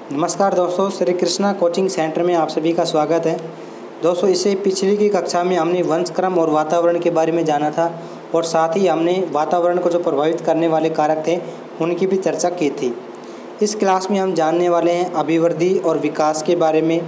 नमस्कार दोस्तों, Shri Krishna coaching centre में आप सभी का स्वागत है। दोस्तों, इससे पिछली की कक्षा में हमने वंशक्रम और वातावरण के बारे में जाना था और साथ ही हमने वातावरण को जो प्रभावित करने वाले कारक थे उनकी भी चर्चा की थी। इस क्लास में हम जानने वाले हैं अभिवृद्धि और विकास के बारे में,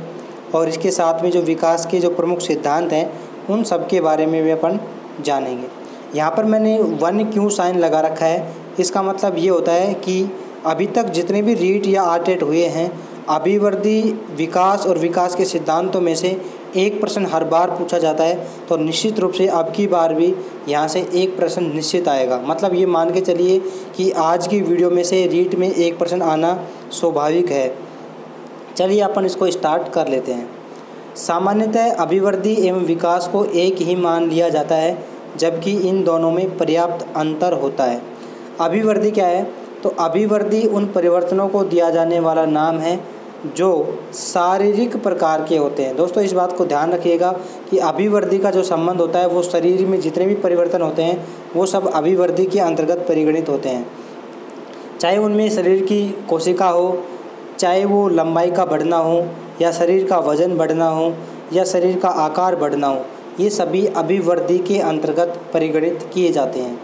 और इसके साथ में जो विकास के जो प्रमुख सिद्धांत हैं उन सब के बारे में भी अपन जानेंगे। यहाँ पर मैंने 1 क्यू साइन लगा रखा है। इसका मतलब ये होता है कि अभी तक जितने भी रीट या आर्टेट हुए हैं, अभिवृद्धि, विकास और विकास के सिद्धांतों में से एक प्रश्न हर बार पूछा जाता है, तो निश्चित रूप से अब की बार भी यहाँ से एक प्रश्न निश्चित आएगा। मतलब ये मान के चलिए कि आज की वीडियो में से रीट में एक प्रश्न आना स्वाभाविक है। चलिए अपन इसको स्टार्ट कर लेते हैं। सामान्यतः अभिवृद्धि एवं विकास को एक ही मान लिया जाता है, जबकि इन दोनों में पर्याप्त अंतर होता है। अभिवृद्धि क्या है? तो अभिवृद्धि उन परिवर्तनों को दिया जाने वाला नाम है जो शारीरिक प्रकार के होते हैं। दोस्तों, इस बात को ध्यान रखिएगा कि अभिवृद्धि का जो संबंध होता है वो शरीर में जितने भी परिवर्तन होते हैं वो सब अभिवृद्धि के अंतर्गत परिगणित होते हैं। चाहे उनमें शरीर की कोशिका हो, चाहे वो लंबाई का बढ़ना हो, या शरीर का वजन बढ़ना हो, या शरीर का आकार बढ़ना हो, ये सभी अभिवृद्धि के अंतर्गत परिगणित किए जाते हैं।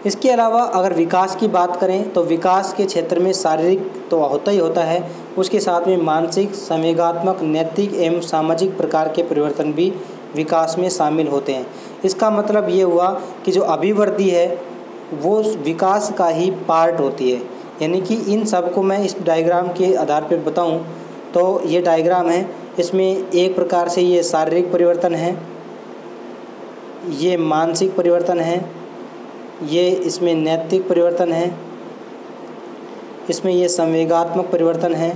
इसके अलावा अगर विकास की बात करें तो विकास के क्षेत्र में शारीरिक तो होता ही होता है, उसके साथ में मानसिक, संवेगात्मक, नैतिक एवं सामाजिक प्रकार के परिवर्तन भी विकास में शामिल होते हैं। इसका मतलब ये हुआ कि जो अभिवृद्धि है वो विकास का ही पार्ट होती है। यानी कि इन सब को मैं इस डायग्राम के आधार पर बताऊं तो ये डायग्राम है, इसमें एक प्रकार से ये शारीरिक परिवर्तन है, ये मानसिक परिवर्तन है, ये इसमें नैतिक परिवर्तन है, इसमें ये संवेगात्मक परिवर्तन है,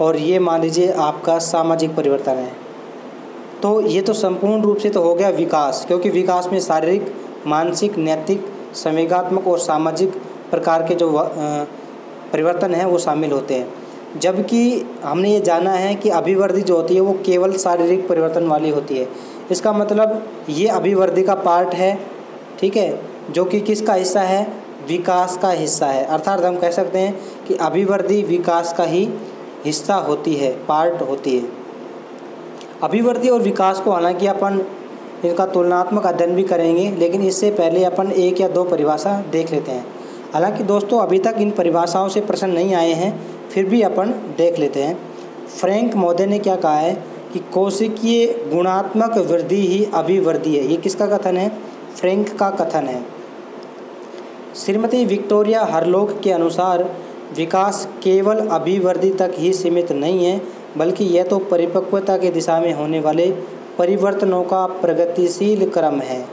और ये मान लीजिए आपका सामाजिक परिवर्तन है। तो ये तो संपूर्ण रूप से तो हो गया विकास, क्योंकि विकास में शारीरिक, मानसिक, नैतिक, संवेगात्मक और सामाजिक प्रकार के जो परिवर्तन हैं वो शामिल होते हैं। जबकि हमने ये जाना है कि अभिवृद्धि जो होती है वो केवल शारीरिक परिवर्तन वाली होती है। इसका मतलब ये अभिवृद्धि का पार्ट है, ठीक है, जो कि किसका हिस्सा है? विकास का हिस्सा है। अर्थात हम कह सकते हैं कि अभिवृद्धि विकास का ही हिस्सा होती है, पार्ट होती है। अभिवृद्धि और विकास को हालांकि अपन इनका तुलनात्मक अध्ययन भी करेंगे, लेकिन इससे पहले अपन 1 या 2 परिभाषा देख लेते हैं। हालांकि दोस्तों अभी तक इन परिभाषाओं से प्रश्न नहीं आए हैं, फिर भी अपन देख लेते हैं। फ्रैंक महोदय ने क्या कहा है कि कोशिकीय गुणात्मक वृद्धि ही अभिवृद्धि है। ये किसका कथन है? फ्रैंक का कथन है। श्रीमती विक्टोरिया हरलोक के अनुसार विकास केवल अभिवृद्धि तक ही सीमित नहीं है, बल्कि यह तो परिपक्वता की दिशा में होने वाले परिवर्तनों का प्रगतिशील क्रम है,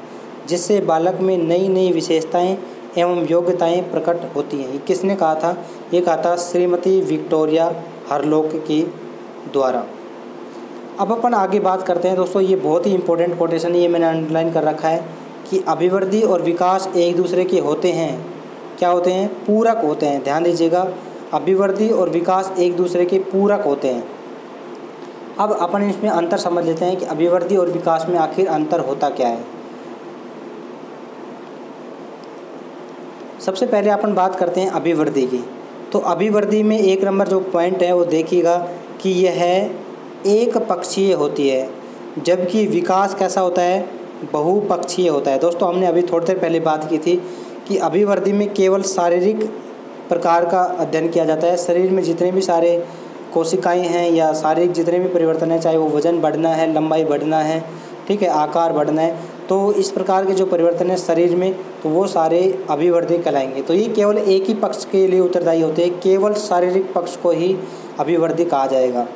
जिससे बालक में नई नई विशेषताएं एवं योग्यताएं प्रकट होती हैं। ये किसने कहा था? ये कहा था श्रीमती विक्टोरिया हरलोक के द्वारा। अब अपन आगे बात करते हैं। दोस्तों, ये बहुत ही इंपॉर्टेंट कोटेशन है, ये मैंने अंडरलाइन कर रखा है कि अभिवृद्धि और विकास एक दूसरे के होते हैं। क्या होते हैं? पूरक होते हैं। ध्यान दीजिएगा, अभिवृद्धि और विकास एक दूसरे के पूरक होते हैं। अब अपन इसमें अंतर समझ लेते हैं कि अभिवृद्धि और विकास में आखिर अंतर होता क्या है। सबसे पहले अपन बात करते हैं अभिवृद्धि की। तो अभिवृद्धि में 1 नंबर जो पॉइंट है वो देखिएगा कि यह एक पक्षीय होती है, जबकि विकास कैसा होता है? बहुपक्षीय होता है। दोस्तों, हमने अभी थोड़ी देर पहले बात की थी कि अभिवृद्धि में केवल शारीरिक प्रकार का अध्ययन किया जाता है। शरीर में जितने भी सारे कोशिकाएं हैं या शारीरिक जितने भी परिवर्तन हैं, चाहे वो वजन बढ़ना है, लंबाई बढ़ना है, ठीक है, आकार बढ़ना है, तो इस प्रकार के जो परिवर्तन है शरीर में, तो वो सारे अभिवृद्धि कहलाएंगे। तो ये केवल एक ही पक्ष के लिए उत्तरदायी होते हैं, केवल शारीरिक पक्ष को ही अभिवृद्धि कहा जाएगा।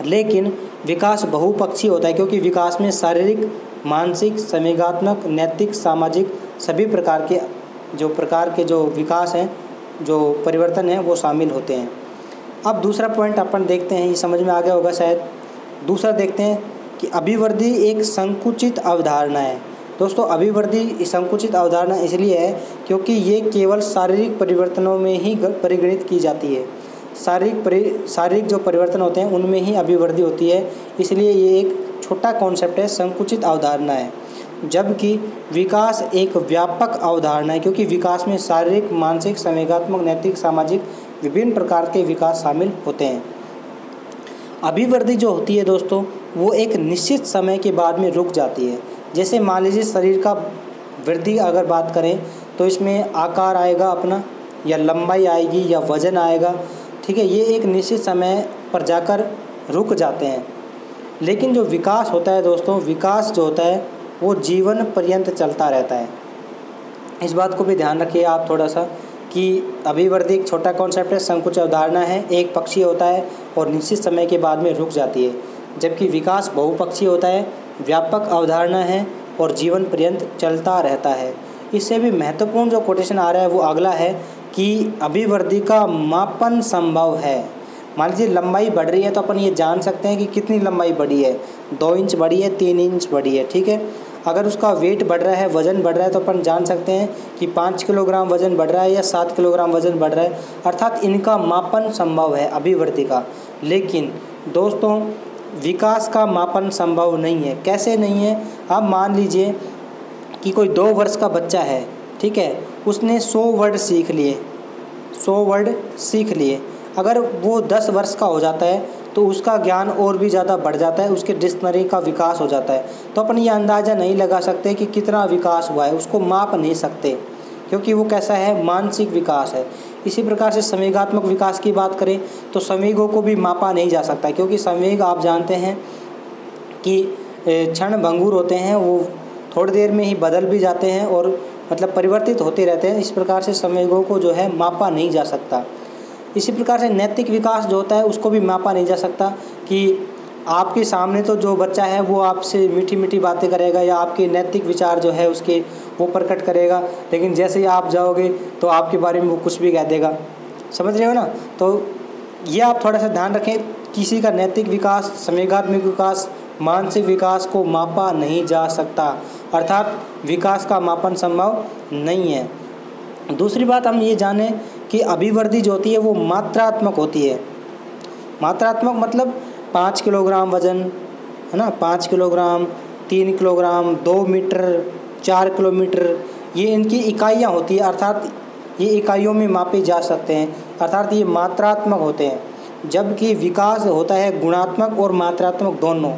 लेकिन विकास बहुपक्षीय होता है, क्योंकि विकास में शारीरिक, मानसिक, संवेगात्मक, नैतिक, सामाजिक सभी प्रकार के जो विकास हैं, जो परिवर्तन हैं, वो शामिल होते हैं। अब दूसरा पॉइंट अपन देखते हैं, ये समझ में आ गया होगा शायद। दूसरा देखते हैं कि अभिवृद्धि एक संकुचित अवधारणा है। दोस्तों, अभिवृद्धि संकुचित अवधारणा इसलिए है क्योंकि ये केवल शारीरिक परिवर्तनों में ही परिगणित की जाती है। शारीरिक जो परिवर्तन होते हैं उनमें ही अभिवृद्धि होती है, इसलिए ये एक छोटा कॉन्सेप्ट है, संकुचित अवधारणा है। जबकि विकास एक व्यापक अवधारणा है, क्योंकि विकास में शारीरिक, मानसिक, संवेगात्मक, नैतिक, सामाजिक विभिन्न प्रकार के विकास शामिल होते हैं। अभिवृद्धि जो होती है दोस्तों, वो एक निश्चित समय के बाद में रुक जाती है। जैसे मान लीजिए शरीर का वृद्धि अगर बात करें तो इसमें आकार आएगा अपना, या लंबाई आएगी, या वजन आएगा, ठीक है। ये एक निश्चित समय पर जाकर रुक जाते हैं। लेकिन जो विकास होता है दोस्तों, विकास जो होता है वो जीवन पर्यंत चलता रहता है। इस बात को भी ध्यान रखिए आप थोड़ा सा कि अभिवृद्धि एक छोटा कॉन्सेप्ट है, संकुच अवधारणा है, एक पक्षीय होता है और निश्चित समय के बाद में रुक जाती है। जबकि विकास बहुपक्षीय होता है, व्यापक अवधारणा है और जीवन पर्यंत चलता रहता है। इससे भी महत्वपूर्ण जो कोटेशन आ रहा है वो अगला है कि अभिवृद्धि का मापन संभव है। मान लीजिए लंबाई बढ़ रही है तो अपन ये जान सकते हैं कि कितनी लंबाई बढ़ी है, 2 इंच बढ़ी है, 3 इंच बढ़ी है, ठीक है। अगर उसका वेट बढ़ रहा है, वज़न बढ़ रहा है, तो अपन जान सकते हैं कि 5 किलोग्राम वज़न बढ़ रहा है या 7 किलोग्राम वज़न बढ़ रहा है, अर्थात इनका मापन संभव है अभिवृद्धि का। लेकिन दोस्तों विकास का मापन संभव नहीं है। कैसे नहीं है? आप मान लीजिए कि कोई 2 वर्ष का बच्चा है, ठीक है, उसने 100 वर्ड सीख लिए, 100 वर्ड सीख लिए। अगर वो 10 वर्ष का हो जाता है तो उसका ज्ञान और भी ज़्यादा बढ़ जाता है, उसके डिक्शनरी का विकास हो जाता है। तो अपन ये अंदाज़ा नहीं लगा सकते कि कितना विकास हुआ है, उसको माप नहीं सकते, क्योंकि वो कैसा है, मानसिक विकास है। इसी प्रकार से संवेगात्मक विकास की बात करें तो संवेगों को भी मापा नहीं जा सकता, क्योंकि संवेग आप जानते हैं कि क्षण भंगुर होते हैं, वो थोड़ी देर में ही बदल भी जाते हैं और मतलब परिवर्तित होते रहते हैं। इस प्रकार से संवेगों को जो है मापा नहीं जा सकता। इसी प्रकार से नैतिक विकास जो होता है उसको भी मापा नहीं जा सकता कि आपके सामने तो जो बच्चा है वो आपसे मीठी मीठी बातें करेगा या आपके नैतिक विचार जो है उसके वो प्रकट करेगा, लेकिन जैसे ही आप जाओगे तो आपके बारे में वो कुछ भी कह देगा। समझ रहे हो ना? तो ये आप थोड़ा सा ध्यान रखें, किसी का नैतिक विकास, संवेगात्मक विकास, मानसिक विकास को मापा नहीं जा सकता, अर्थात विकास का मापन संभव नहीं है। दूसरी बात हम ये जानें कि अभिवृद्धि जो होती है वो मात्रात्मक होती है। मात्रात्मक मतलब 5 किलोग्राम वज़न, है ना, 5 किलोग्राम, 3 किलोग्राम, 2 मीटर, 4 किलोमीटर, ये इनकी इकाइयाँ होती है, अर्थात ये इकाइयों में मापे जा सकते हैं, अर्थात ये मात्रात्मक होते हैं। जबकि विकास होता है गुणात्मक और मात्रात्मक दोनों।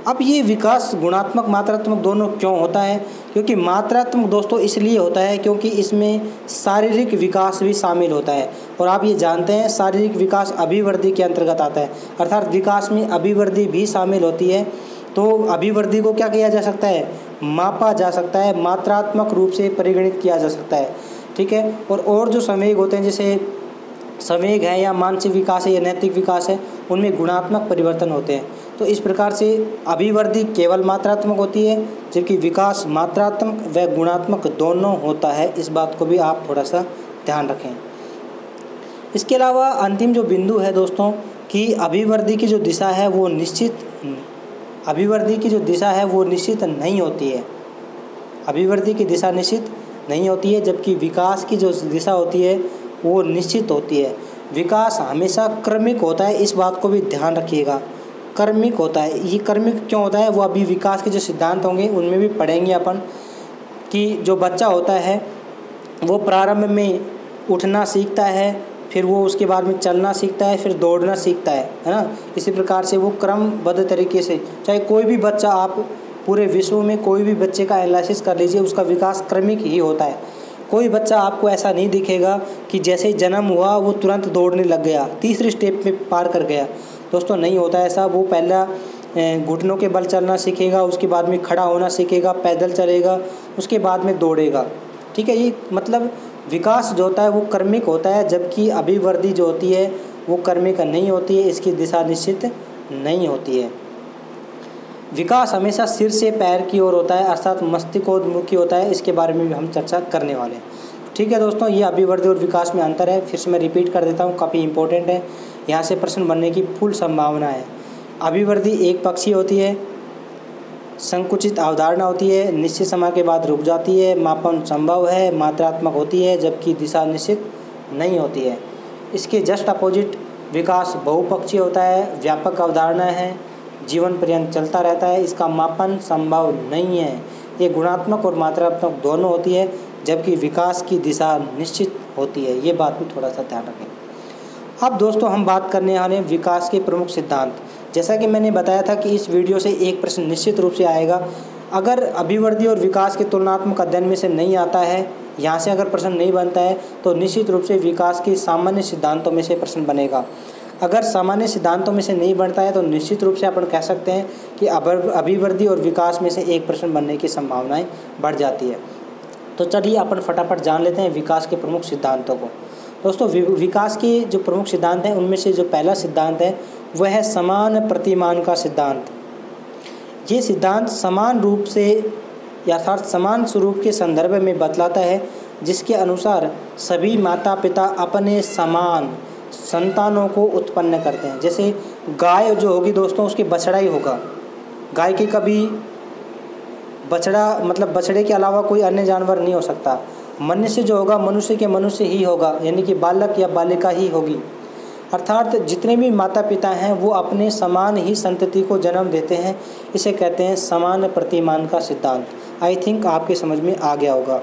अब ये विकास गुणात्मक मात्रात्मक दोनों क्यों होता है? क्योंकि मात्रात्मक दोस्तों इसलिए होता है क्योंकि इसमें शारीरिक विकास भी शामिल होता है, और आप ये जानते हैं शारीरिक विकास अभिवृद्धि के अंतर्गत आता है, अर्थात विकास में अभिवृद्धि भी शामिल होती है। तो अभिवृद्धि को क्या किया जा सकता है? मापा जा सकता है, मात्रात्मक रूप से परिगणित किया जा सकता है, ठीक है। और जो संवेग होते हैं, जैसे संवेग है या मानसिक विकास है या नैतिक विकास है, उनमें गुणात्मक परिवर्तन होते हैं। तो इस प्रकार से अभिवृद्धि केवल मात्रात्मक होती है, जबकि विकास मात्रात्मक व गुणात्मक दोनों होता है। इस बात को भी आप थोड़ा सा ध्यान रखें। इसके अलावा अंतिम जो बिंदु है दोस्तों कि अभिवृद्धि की जो दिशा है वो निश्चित नहीं होती है। अभिवृद्धि की दिशा निश्चित नहीं होती है, जबकि विकास की जो दिशा होती है वो निश्चित होती है। विकास हमेशा क्रमिक होता है, इस बात को भी ध्यान रखिएगा। कर्मिक होता है। ये कर्मिक क्यों होता है वो अभी विकास के जो सिद्धांत होंगे उनमें भी पढ़ेंगे अपन, कि जो बच्चा होता है वो प्रारंभ में उठना सीखता है, फिर वो उसके बाद में चलना सीखता है, फिर दौड़ना सीखता है ना। इसी प्रकार से वो क्रमबद्ध तरीके से, चाहे कोई भी बच्चा, आप पूरे विश्व में कोई भी बच्चे का एनालिसिस कर लीजिए, उसका विकास क्रमिक ही होता है। कोई बच्चा आपको ऐसा नहीं दिखेगा कि जैसे ही जन्म हुआ वो तुरंत दौड़ने लग गया, तीसरे स्टेप में पार कर गया। दोस्तों नहीं होता ऐसा। वो पहला घुटनों के बल चलना सीखेगा, उसके बाद में खड़ा होना सीखेगा, पैदल चलेगा, उसके बाद में दौड़ेगा, ठीक है। ये मतलब विकास जो होता है वो कर्मिक होता है, जबकि अभिवृद्धि जो होती है वो कर्मिक नहीं होती है, इसकी दिशा निश्चित नहीं होती है। विकास हमेशा सिर से पैर की ओर होता है, अर्थात मस्तिष्कोन्मुखी होता है। इसके बारे में भी हम चर्चा करने वाले हैं, ठीक है दोस्तों। ये अभिवृद्धि और विकास में अंतर है। फिर से मैं रिपीट कर देता हूँ, काफ़ी इंपॉर्टेंट है, यहाँ से प्रश्न बनने की फुल संभावना है। अभिवृद्धि एक पक्षीय होती है, संकुचित अवधारणा होती है, निश्चित समय के बाद रुक जाती है, मापन संभव है, मात्रात्मक होती है, जबकि दिशा निश्चित नहीं होती है। इसके जस्ट अपोजिट विकास बहुपक्षीय होता है, व्यापक अवधारणा है, जीवन पर्यंत चलता रहता है, इसका मापन संभव नहीं है। ये गुणात्मक और मात्रात्मक दोनों होती है, जबकि विकास की दिशा निश्चित होती है। ये बात भी थोड़ा सा ध्यान रखें। अब दोस्तों हम बात करने वाले हैं विकास के प्रमुख सिद्धांत। जैसा कि मैंने बताया था कि इस वीडियो से एक प्रश्न निश्चित रूप से आएगा। अगर अभिवृद्धि और विकास के तुलनात्मक अध्ययन में से नहीं आता है, यहाँ से अगर प्रश्न नहीं बनता है, तो निश्चित रूप से विकास के सामान्य सिद्धांतों में से प्रश्न बनेगा। अगर सामान्य सिद्धांतों में से नहीं बनता है तो निश्चित रूप से अपन कह सकते हैं कि अभिवृद्धि और विकास में से एक प्रश्न बनने की संभावनाएं बढ़ जाती है। तो चलिए अपन फटाफट जान लेते हैं विकास के प्रमुख सिद्धांतों को। दोस्तों, विकास के जो प्रमुख सिद्धांत हैं उनमें से जो पहला सिद्धांत है वह है समान प्रतिमान का सिद्धांत। ये सिद्धांत समान रूप से अर्थात समान स्वरूप के संदर्भ में बतलाता है, जिसके अनुसार सभी माता पिता अपने समान संतानों को उत्पन्न करते हैं। जैसे गाय जो होगी दोस्तों, उसके बछड़ा ही होगा। गाय के कभी बछड़ा मतलब बछड़े के अलावा कोई अन्य जानवर नहीं हो सकता। मनुष्य जो होगा मनुष्य के मनुष्य ही होगा, यानी कि बालक या बालिका ही होगी। अर्थात जितने भी माता पिता हैं वो अपने समान ही संतति को जन्म देते हैं। इसे कहते हैं समान प्रतिमान का सिद्धांत। आई थिंक आपके समझ में आ गया होगा।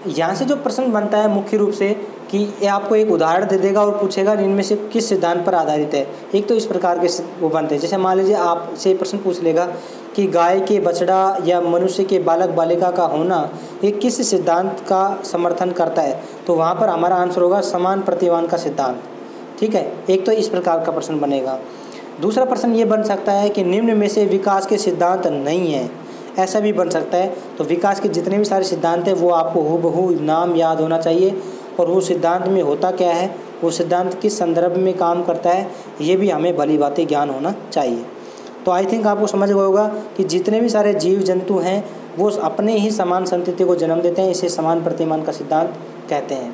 यहाँ से जो प्रश्न बनता है मुख्य रूप से कि ये आपको एक उदाहरण दे देगा और पूछेगा इनमें से किस सिद्धांत पर आधारित है। एक तो इस प्रकार के वो बनते हैं, जैसे मान लीजिए आपसे प्रश्न पूछ लेगा कि गाय के बछड़ा या मनुष्य के बालक बालिका का होना ये किस सिद्धांत का समर्थन करता है, तो वहाँ पर हमारा आंसर होगा समान प्रतिमान का सिद्धांत। ठीक है, एक तो इस प्रकार का प्रश्न बनेगा। दूसरा प्रश्न ये बन सकता है कि निम्न में से विकास के सिद्धांत नहीं है, ऐसा भी बन सकता है। तो विकास के जितने भी सारे सिद्धांत हैं वो आपको हूबहू नाम याद होना चाहिए, और वो सिद्धांत में होता क्या है, वो सिद्धांत किस संदर्भ में काम करता है, ये भी हमें भली भांति ज्ञान होना चाहिए। तो आई थिंक आपको समझ गया होगा कि जितने भी सारे जीव जंतु हैं वो अपने ही समान संतति को जन्म देते हैं। इसे समान प्रतिमान का सिद्धांत कहते हैं।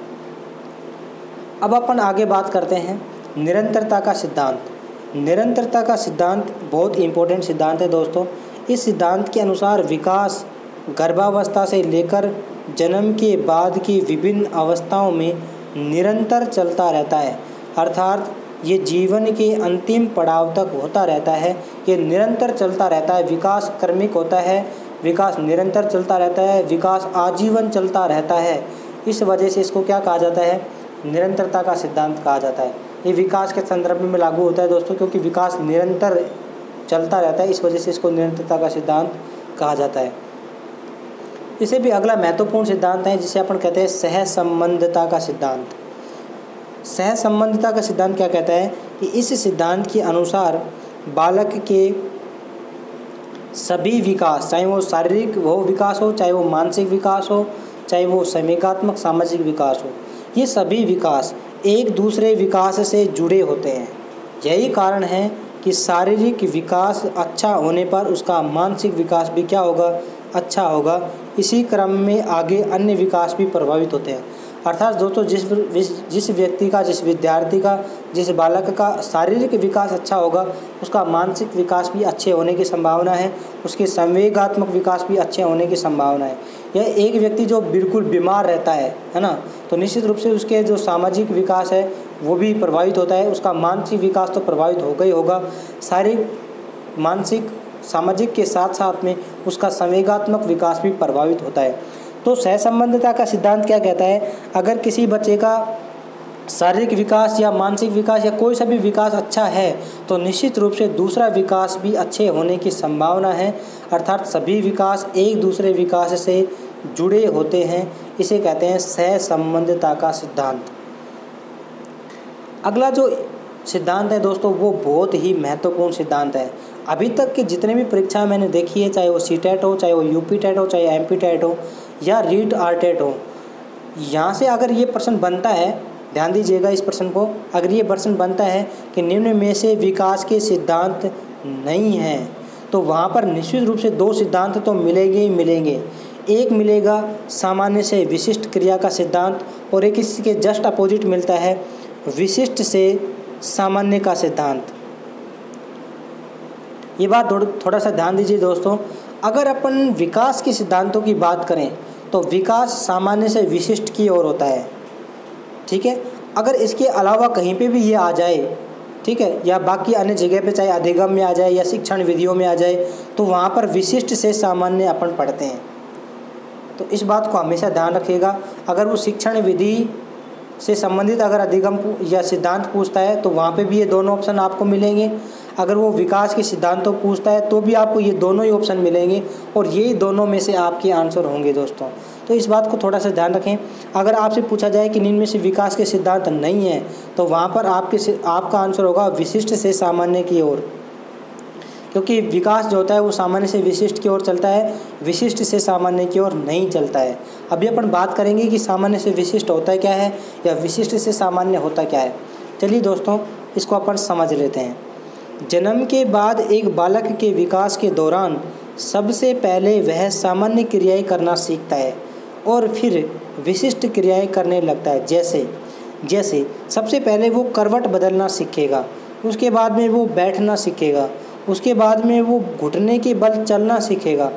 अब अपन आगे बात करते हैं निरंतरता का सिद्धांत। निरंतरता का सिद्धांत बहुत इम्पोर्टेंट सिद्धांत है दोस्तों। इस सिद्धांत के अनुसार विकास गर्भावस्था से लेकर जन्म के बाद की विभिन्न अवस्थाओं में निरंतर चलता रहता है। अर्थात ये जीवन के अंतिम पड़ाव तक होता रहता है। ये निरंतर चलता रहता है। विकास क्रमिक होता है, विकास निरंतर चलता रहता है, विकास आजीवन चलता रहता है। इस वजह से इसको क्या कहा जाता है, निरंतरता का सिद्धांत कहा जाता है। ये विकास के संदर्भ में लागू होता है दोस्तों, क्योंकि विकास निरंतर चलता रहता है, इस वजह से इसको निरंतरता का सिद्धांत कहा जाता है। इसे भी अगला महत्वपूर्ण सिद्धांत है जिसे अपन कहते हैं सहसंबंधता का सिद्धांत। सहसंबंधता का सिद्धांत क्या कहता है कि इस सिद्धांत के अनुसार बालक के सभी विकास, चाहे वो शारीरिक वो विकास हो, चाहे वो मानसिक विकास हो, चाहे वो संवेगात्मक सामाजिक विकास हो, ये सभी विकास एक दूसरे विकास से जुड़े होते हैं। यही कारण है कि शारीरिक विकास अच्छा होने पर उसका मानसिक विकास भी क्या होगा, अच्छा होगा। इसी क्रम में आगे अन्य विकास भी प्रभावित होते हैं। अर्थात दोस्तों जिस व्यक्ति का, जिस विद्यार्थी का, जिस बालक का शारीरिक विकास अच्छा होगा उसका मानसिक विकास भी अच्छे होने की संभावना है, उसके संवेगात्मक विकास भी अच्छे होने की संभावना है। यह एक व्यक्ति जो बिल्कुल बीमार रहता है ना, तो निश्चित रूप से उसके जो सामाजिक विकास है वो भी प्रभावित होता है। उसका मानसिक विकास तो प्रभावित होगा ही होगा, शारीरिक मानसिक सामाजिक के साथ साथ में उसका संवेगात्मक विकास भी प्रभावित होता है। तो सहसंबंधता का सिद्धांत क्या कहता है, अगर किसी बच्चे का शारीरिक विकास या मानसिक विकास या कोई सा भी विकास अच्छा है तो निश्चित रूप से दूसरा विकास भी अच्छे होने की संभावना है। अर्थात सभी विकास एक दूसरे विकास से जुड़े होते हैं। इसे कहते हैं सहसंबंधता का सिद्धांत। अगला जो सिद्धांत है दोस्तों वो बहुत ही महत्वपूर्ण सिद्धांत है। अभी तक के जितने भी परीक्षा मैंने देखी है, चाहे वो सीटेट हो, चाहे वो यूपी टेट हो, चाहे एमपी टेट हो या रीट आरटेट हो, यहाँ से अगर ये प्रश्न बनता है, ध्यान दीजिएगा इस प्रश्न को, अगर ये प्रश्न बनता है कि निम्न में से विकास के सिद्धांत नहीं हैं, तो वहाँ पर निश्चित रूप से दो सिद्धांत तो मिलेंगे ही मिलेंगे। एक मिलेगा सामान्य से विशिष्ट क्रिया का सिद्धांत, और एक इसके जस्ट अपोजिट मिलता है विशिष्ट से सामान्य का सिद्धांत। ये बात थोड़ा सा ध्यान दीजिए दोस्तों। अगर अपन विकास के सिद्धांतों की बात करें तो विकास सामान्य से विशिष्ट की ओर होता है, ठीक है। अगर इसके अलावा कहीं पे भी ये आ जाए, ठीक है, या बाकी अन्य जगह पे चाहे अधिगम में आ जाए या शिक्षण विधियों में आ जाए, तो वहाँ पर विशिष्ट से सामान्य अपन पढ़ते हैं। तो इस बात को हमेशा ध्यान रखिएगा। अगर वो शिक्षण विधि से संबंधित अगर अधिगम या सिद्धांत पूछता है तो वहाँ पे भी ये दोनों ऑप्शन आपको मिलेंगे। अगर वो विकास के सिद्धांतों पूछता है तो भी आपको ये दोनों ही ऑप्शन मिलेंगे और ये दोनों में से आपके आंसर होंगे दोस्तों। तो इस बात को थोड़ा सा ध्यान रखें। अगर आपसे पूछा जाए कि निम्न में से विकास के सिद्धांत नहीं है तो वहाँ पर आपका आंसर होगा विशिष्ट से सामान्य की ओर, क्योंकि विकास जो होता है वो सामान्य से विशिष्ट की ओर चलता है, विशिष्ट से सामान्य की ओर नहीं चलता है। अभी अपन बात करेंगे कि सामान्य से विशिष्ट होता है क्या है या विशिष्ट से सामान्य होता क्या है। चलिए दोस्तों, इसको अपन समझ लेते हैं। जन्म के बाद एक बालक के विकास के दौरान सबसे पहले वह सामान्य क्रियाएं करना सीखता है और फिर विशिष्ट क्रियाएं करने लगता है। जैसे सबसे पहले वो करवट बदलना सीखेगा, उसके बाद में वो बैठना सीखेगा, उसके बाद में वो घुटने के बल चलना सीखेगा,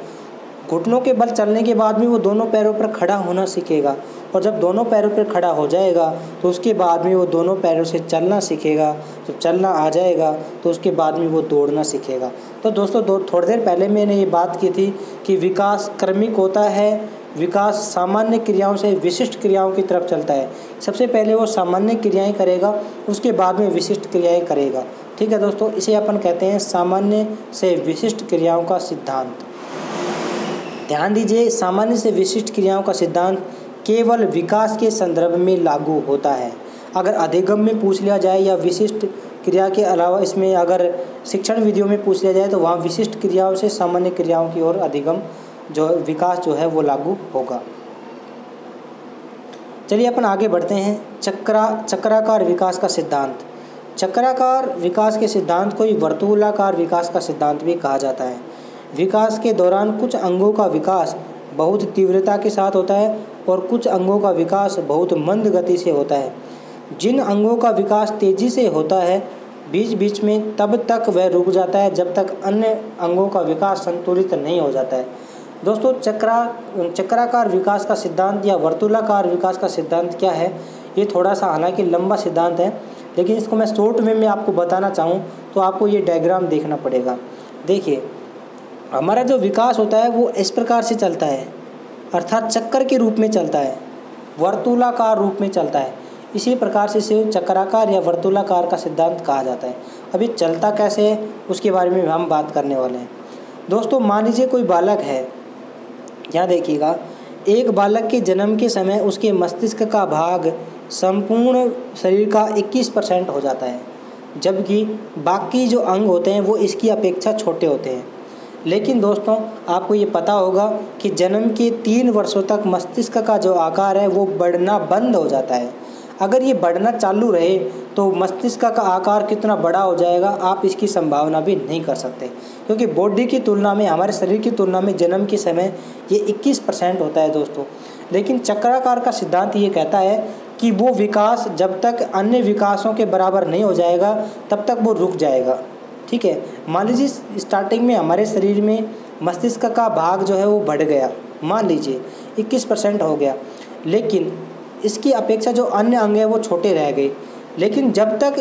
घुटनों के बल चलने के बाद में वो दोनों पैरों पर खड़ा होना सीखेगा, और जब दोनों पैरों पर खड़ा हो जाएगा तो उसके बाद में वो दोनों पैरों से चलना सीखेगा। जब चलना आ जाएगा तो उसके बाद में वो दौड़ना सीखेगा। तो दोस्तों थोड़ी देर पहले मैंने ये बात की थी कि विकास क्रमिक होता है, विकास सामान्य क्रियाओं से विशिष्ट क्रियाओं की तरफ चलता है। सबसे पहले वो सामान्य क्रियाएं करेगा, उसके बाद में विशिष्ट क्रियाएं करेगा। ठीक है दोस्तों, इसे अपन कहते हैं सामान्य से विशिष्ट क्रियाओं का सिद्धांत। ध्यान दीजिए, सामान्य से विशिष्ट क्रियाओं का सिद्धांत केवल विकास के संदर्भ में लागू होता है। अगर अधिगम में पूछ लिया जाए या विशिष्ट क्रिया के अलावा इसमें अगर शिक्षण विधियों में पूछ लिया जाए तो वहाँ विशिष्ट क्रियाओं से सामान्य क्रियाओं की ओर अधिगम जो विकास जो है वो लागू होगा। चलिए अपन आगे बढ़ते हैं। चक्राकार विकास का सिद्धांत। चक्राकार विकास के सिद्धांत को वर्तुलाकार विकास का सिद्धांत भी कहा जाता है। विकास के दौरान कुछ अंगों का विकास बहुत तीव्रता के साथ होता है और कुछ अंगों का विकास बहुत मंद गति से होता है। जिन अंगों का विकास तेजी से होता है बीच बीच में तब तक वह रुक जाता है जब तक अन्य अंगों का विकास संतुलित नहीं हो जाता है। दोस्तों, चक्राकार विकास का सिद्धांत या वर्तुलाकार विकास का सिद्धांत क्या है, ये थोड़ा सा हालांकि लंबा सिद्धांत है, लेकिन इसको मैं शॉर्ट में आपको बताना चाहूँ तो आपको ये डायग्राम देखना पड़ेगा। देखिए, हमारा जो विकास होता है वो इस प्रकार से चलता है, अर्थात चक्कर के रूप में चलता है, वर्तुलाकार रूप में चलता है। इसी प्रकार से इसे चक्राकार या वर्तुलाकार का सिद्धांत कहा जाता है। अभी चलता कैसे है उसके बारे में हम बात करने वाले हैं। दोस्तों, मान लीजिए कोई बालक है, यहाँ देखिएगा, एक बालक के जन्म के समय उसके मस्तिष्क का भाग संपूर्ण शरीर का 21% हो जाता है, जबकि बाकी जो अंग होते हैं वो इसकी अपेक्षा छोटे होते हैं। लेकिन दोस्तों, आपको ये पता होगा कि जन्म के 3 वर्षों तक मस्तिष्क का जो आकार है वो बढ़ना बंद हो जाता है। अगर ये बढ़ना चालू रहे तो मस्तिष्क का आकार कितना बड़ा हो जाएगा आप इसकी संभावना भी नहीं कर सकते, क्योंकि बॉडी की तुलना में, हमारे शरीर की तुलना में जन्म के समय ये 21% होता है दोस्तों। लेकिन चक्राकार का सिद्धांत ये कहता है कि वो विकास जब तक अन्य विकासों के बराबर नहीं हो जाएगा तब तक वो रुक जाएगा। ठीक है, मान लीजिए स्टार्टिंग में हमारे शरीर में मस्तिष्क का भाग जो है वो बढ़ गया, मान लीजिए 21% हो गया, लेकिन इसकी अपेक्षा जो अन्य अंग है वो छोटे रह गए। लेकिन जब तक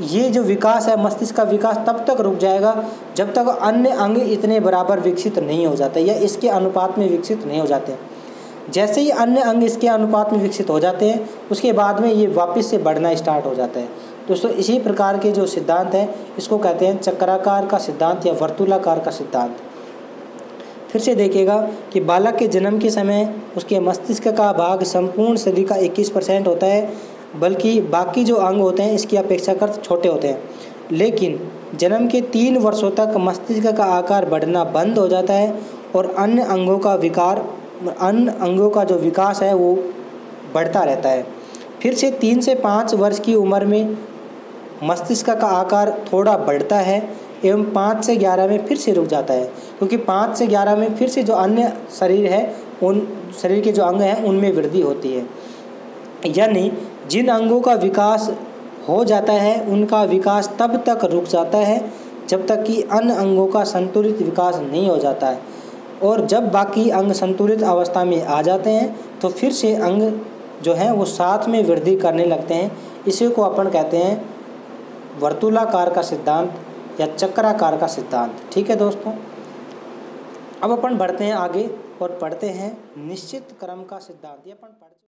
ये जो विकास है मस्तिष्क का विकास तब तक रुक जाएगा जब तक अन्य अंग इतने बराबर विकसित नहीं हो जाते या इसके अनुपात में विकसित नहीं हो जाते। जैसे ही अन्य अंग इसके अनुपात में विकसित हो जाते हैं उसके बाद में ये वापस से बढ़ना स्टार्ट हो जाता है। दोस्तों, इसी प्रकार के जो सिद्धांत हैं इसको कहते हैं चक्राकार का सिद्धांत या वर्तुलाकार का सिद्धांत। फिर से देखिएगा कि बालक के जन्म के समय उसके मस्तिष्क का भाग संपूर्ण शरीर का 21% होता है, बल्कि बाकी जो अंग होते हैं इसकी अपेक्षाकृत छोटे होते हैं। लेकिन जन्म के 3 वर्षों तक मस्तिष्क का आकार बढ़ना बंद हो जाता है और अन्य अंगों का जो विकास है वो बढ़ता रहता है। फिर से 3 से 5 वर्ष की उम्र में मस्तिष्क का आकार थोड़ा बढ़ता है एवं 5 से 11 में फिर से रुक जाता है, क्योंकि 5 से 11 में फिर से जो अन्य शरीर है उन शरीर के जो अंग हैं उनमें वृद्धि होती है। यानी जिन अंगों का विकास हो जाता है उनका विकास तब तक रुक जाता है जब तक कि अन्य अंगों का संतुलित विकास नहीं हो जाता है, और जब बाकी अंग संतुलित अवस्था में आ जाते हैं तो फिर से अंग जो हैं वो साथ में वृद्धि करने लगते हैं। इसी को अपन कहते हैं वर्तुलाकार का सिद्धांत या चक्राकार का सिद्धांत। ठीक है दोस्तों, अब अपन बढ़ते हैं आगे और पढ़ते हैं निश्चित क्रम का सिद्धांत। ये अपन पढ़